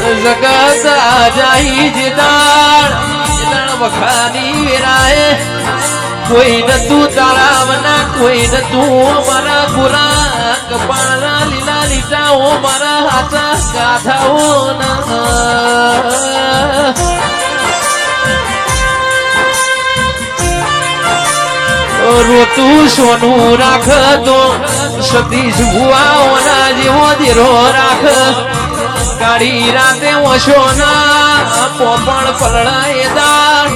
જગત આજાઈ જીદાણ વખાની વેરાએ કોઈ નતું તારાવના કોઈ નતું મારા ગુરા કપાળના લીલા લીટાઓ મારા હાથા ગાથાઓ રોતું સોનું રાખતો સતીશ ભુવાઓના જેવો ધીરો રાખ કાળી રાતે ઓછો ના પોપણ પલળાએ દાળ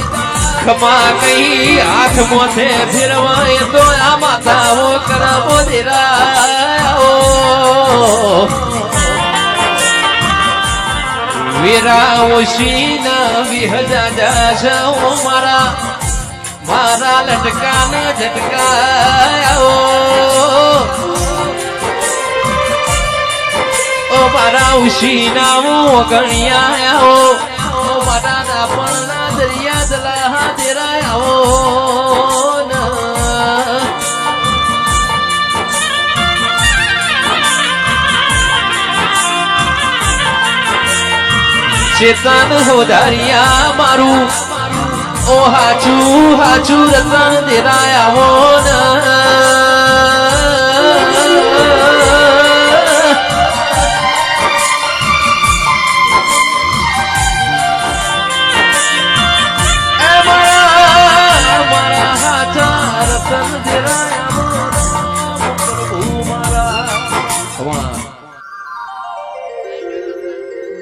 ખમા કઈ હાથ મોથે ફેરવાય તો આ માથાઓ કરમો ધીરાઓ વીરા ઓશીન વિહજા જાશો મારા મારા લટકાને ઝટકાયો ઓ મારા ઉશીના ગણિયાઓ ઓ મારા નાપણના દરિયા દલા દેરાયો ચેતન હોદારિયા મારું ઓ હાચું હાચું રતન દેરાયા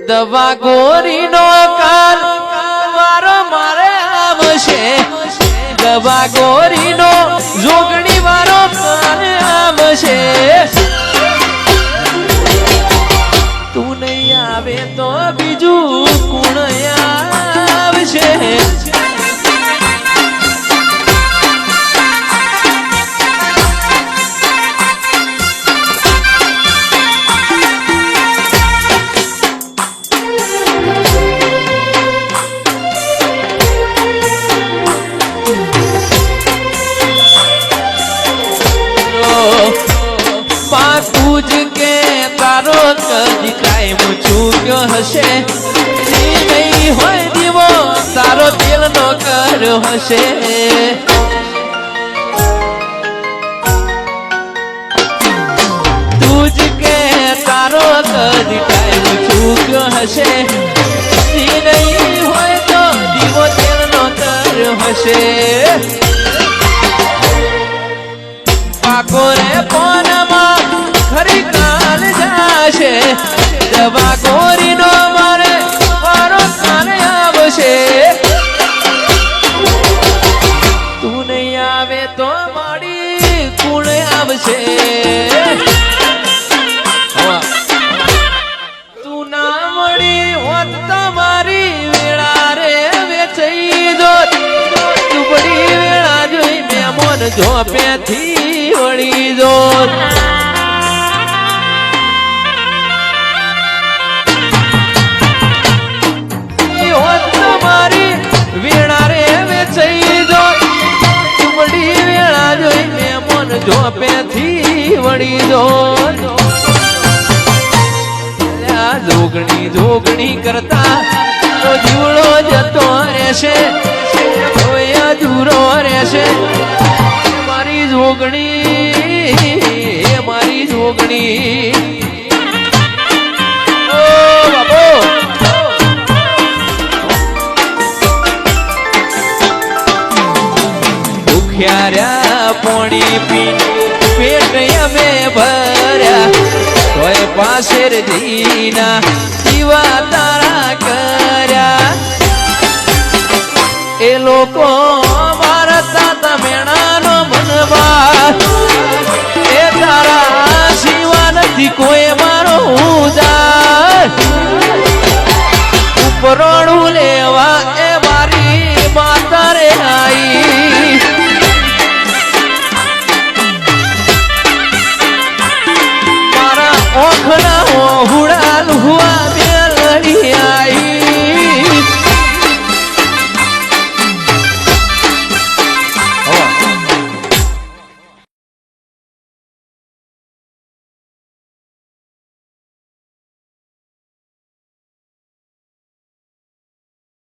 દવા ગોરી નો કાલ મારો મારે આવશે દવા ગોરી નો જોગણી વારો કાલ આવશે તું નહીં આવે તો બીજું કોણ આવશે કદી ટાઈમ ચૂક્યો હશે નહીં હોય દીવો તારો દિલ નો કર્યો હશે તું જ કે તારો કદી ટાઈમ ચૂક્યો હશે નહીં હોય તો દીવો દિલ નો કર્યો હશે પાકો રે પોનમાં ખરી કાલ જાશે દવા ગોરી નો મારે મારો કાલ આવશે તું નહીં આવે તો મારી કુણ આવશે તું ના મળી હોત તો મારી વેળા રે વેચાઈ જોત ચૂપડી વેળા જોઈ મેમોન ઝોપેથી વળી જોત ઝોપેથી વળી જો જોગણી જોગણી કરતા તો જીવડો જતો રહેશે અધૂરો રહેશે મારી જોગણી મારી જોગણી ઓ બાબો ભૂખ્યા પોણી પી પેટ અમે ભર્યા તોય પાછળ જીના દીવા તારા કર્યા એ લોકો મારતા તમેણાનો મનવા એ તારા સિવા નથી કોઈ મારો ઉદા